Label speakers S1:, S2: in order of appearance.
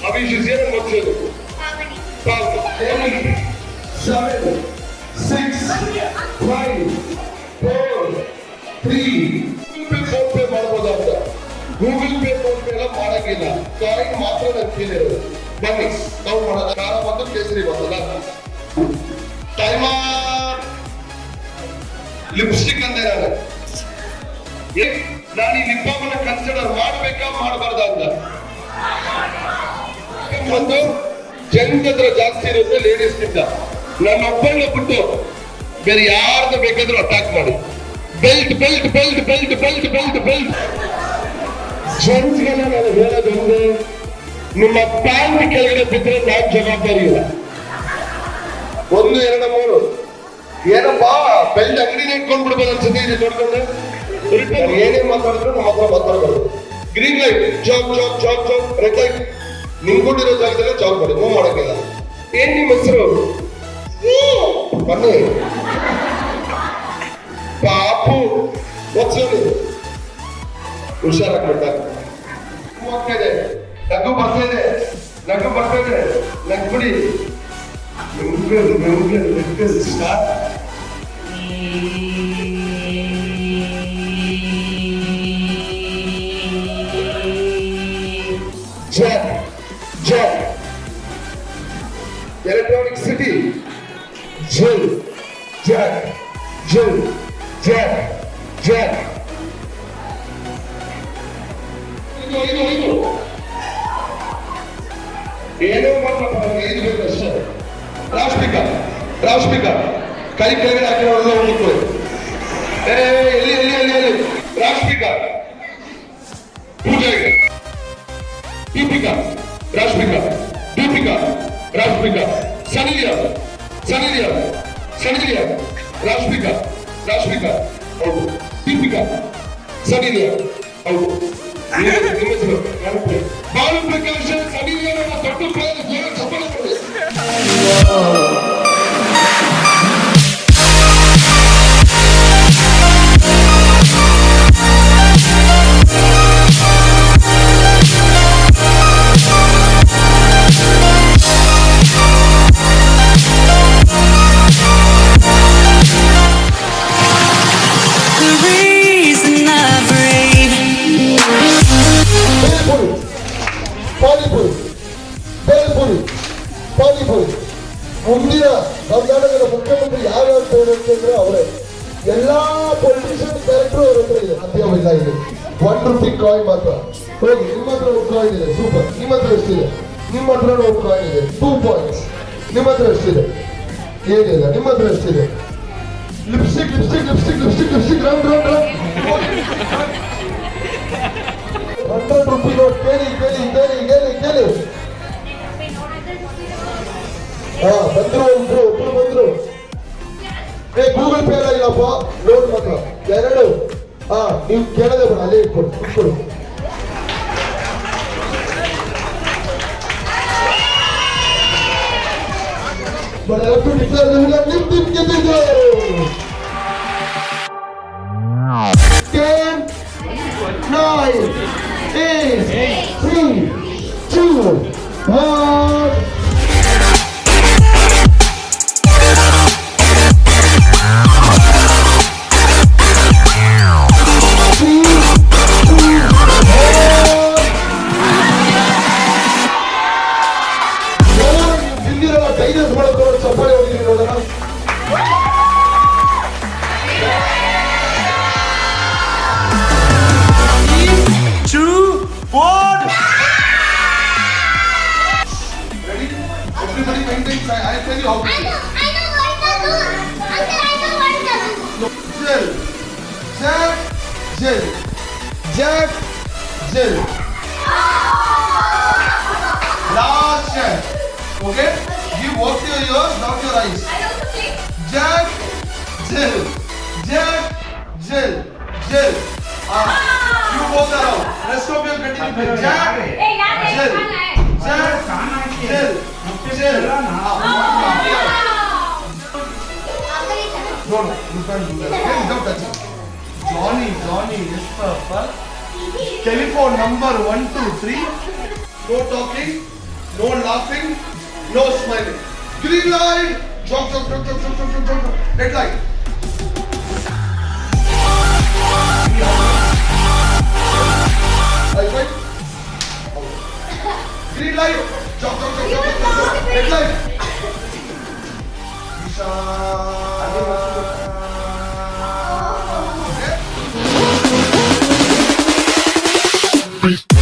S1: Avish is here and what's your name? Pavani. 7, 6, 5, 4, 3. Google Pay ಮಾಡಬಹುದು ಅಂತ. Google Pay phone pay ಎಲ್ಲ ಮಾಡಂಗಿಲ್ಲ. Coin ಮಾತ್ರ ನನ್ನ ಕೈಲಿ ಇರೋದು. ಬನ್ನಿ ನಾವು ಮಾಡೋಣ. ಖಾರ ಮತ್ತು ಕೇಸರಿ ಬರ್ತಲ್ಲ. ಟೈಮರ್ ಲಿಪ್ಸ್ಟಿಕ್ ಅಂತ ನಾನು ಈ ಲಿಪ್ ಬಾಮ್ ಅನ್ನ ಕನ್ಸಿಡರ್ ಮಾಡಬೇಕಾ ಮಾಡಬಾರ್ದ ಅಂತ. ಒಂದು ಜೆಂಟ್ಸ್ ಹತ್ರ ಜಾಸ್ತಿ ಇರುತ್ತೆ ಲೇಡೀಸ್ ಗಿಂತ. ನನ್ನ ಒಬ್ಬಳನ್ನ ಬಿಟ್ಟು ಬೇರೆ ಯಾರ್ದು ಬೇಕಾದ್ರೂ ಅಟ್ಯಾಕ್ ಮಾಡಿ. Belt belt belt belt belt belt belt. ಜೆಂಟ್ಸ್ಗೆಲ್ಲ ನಾನು ಹೇಳೋದೊಂದು, ನಿಮ್ಮ ಪ್ಯಾಂಟ್ ಕೆಳಗಡೆ ಬಿದ್ದರೆ ನಾನು ಜವಾಬ್ದಾರಿ ಇಲ್ಲ. 1, 2, 3 ಏನಪ್ಪಾ ಬೆಲ್ಟ್ ಅಂಗಡಿನ ಇಟ್ಕೊಂಡ್ ಬಿಡ್ಬೋದು ಅನ್ಸುತ್ತೆ. ಇದು ನೋಡ್ಕೊಂಡು ಏನೇ ಮಾತಾಡಿದ್ರು ನಮ್ಮ ಹತ್ರ ಮಾತಾಡಬಾರ್ದು. Green light job job job job, red light ನಿಂತ್ಕೊಂಡಿರೋ ಜಾಗದಲ್ಲೇ ಜಾಬ್ ಮಾಡಿ, ಮೂವ್ ಮಾಡಕ್ಕಿಲ್ಲ. ಏನ್ ನಿಮ್ಮ ಹೆಸರು? ಬನ್ನಿ ಪಾಪು ಒತ್ಸೋದು ಹುಷಾರಾಗ್ಬಿಟ್ಟ. ಹೋಗ್ತಾ ಇದೆ, ನಗು ಬರ್ತಾ ಇದೆ, ನಗು ಬರ್ತಾ ಇದೆ, ನಗ್ಬಿಡಿ. Start. Jack, Jack, Electronic City, Jill, Jack, Jill, Jack, Jack. ಇದು ಏನೋ ಮಾತ್ರ ಇದು ಬೇಕು ಅಷ್ಟೇ. ರಾಷ್ಟ್ರಿಕ ಕೈ ಕೆಳಗಡೆ ಹಾಕಿರೋಲ್ಲ ಹೋಗ್ಬೇಕು. ಎಲ್ಲಿ ಎಲ್ಲಿ ಎಲ್ಲಿ ಎಲ್ಲಿ ರಾಷ್ಟ್ರಿಕ ಪೂಜೆಗೆ ದೀಪಿಕಾ ರಾಷ್ಟ್ರಿಕಾ ದೀಪಿಕಾ ರಾಷ್ಟ್ರಿಕಾ ಸನಿಲಿಯಾ ರಾಷ್ಟ್ರಿಕಾ ಹೌದು, ದೀಪಿಕಾ ಸನಿಲಿಯಾ ಹೌದು. ಬಾಲು ಪ್ರಕಾಶ್ ಸನಿಲಿಯಾ ದೊಡ್ಡ ಚಪ್ಪಲ ಕೊಡಿ. ಮುಂದಿನ ಕರ್ನಾಟಕದ ಮುಖ್ಯಮಂತ್ರಿ ಯಾವ್ಯಾವ ಅಂತಂದ್ರೆ ಅವರೇ. ಎಲ್ಲಾ ಪೊಲಿಟಿಷಿಯನ್ ಕ್ಯಾರೆಕ್ಟರ್ ಅವ್ರ ಹತ್ರ ಇದೆ. ಸಾಧ್ಯವಿಲ್ಲ. ಇದೆ ₹1 ಕಾಯಿನ್ ಮಾತ್ರ. ಹೋಗಿ ನಿಮ್ಮ ಹತ್ರ ಒಂದು ಕಾಯಿನ್ ಇದೆ, ಸೂಪರ್. ನಿಮ್ಮ ಹತ್ರ ಎಷ್ಟಿದೆ? ನಿಮ್ಮ ಹತ್ರ ಒಂದು ಕಾಯಿನ್ ಇದೆ, 2 ಪಾಯಿಂಟ್ಸ್. ನಿಮ್ಮ ಹತ್ರ ಎಷ್ಟಿದೆ? ಏನಿಲ್ಲ. ನಿಮ್ಮ ಹತ್ರ ಎಷ್ಟಿದೆ? Lipstick lipstick lipstick lipstick lipstick round round ₹100 note. ಕೇಳಿ ಕೇಳಿ ಕೇಳಿ ಕೇಳಿ ಕೇಳಿ. ಬಂದ್ರು ಒಬ್ರು ಬಂದ್ರು. ಗೂಗಲ್ ಪೇ ಎಲ್ಲ ಇಲ್ಲಪ್ಪ, ನೋಟ್ ಮಾತ್ರ 2. ನೀವು ಕೇಳದೆ ಬೇಡ, ಅಲ್ಲೇ ಇಟ್ಕೊಡು ಇಟ್ಕೊಡು. But I have to declare the winner. Lim ಗೆದ್ದಿದೆ. 10, 9, 8, 3, 2, 1. Jack, Jill. Last chance. Okay? Give both your ears, not your eyes. Jack, Jill. Jack, Jill. Jill. You both are out. Rest of you continue with Jack, Jill. Jack, Jill. Jill. No, you can't do that. Okay, without touching. Johnny, yes, Papa. Telephone number 123.
S2: no talking, no laughing, no smiling. Green light, jump, jump, jump, jump, jump, jump, jump, jump. Red light. High five. Green light, jump, jump, jump, jump, jump, jump. Red light.
S1: Peace.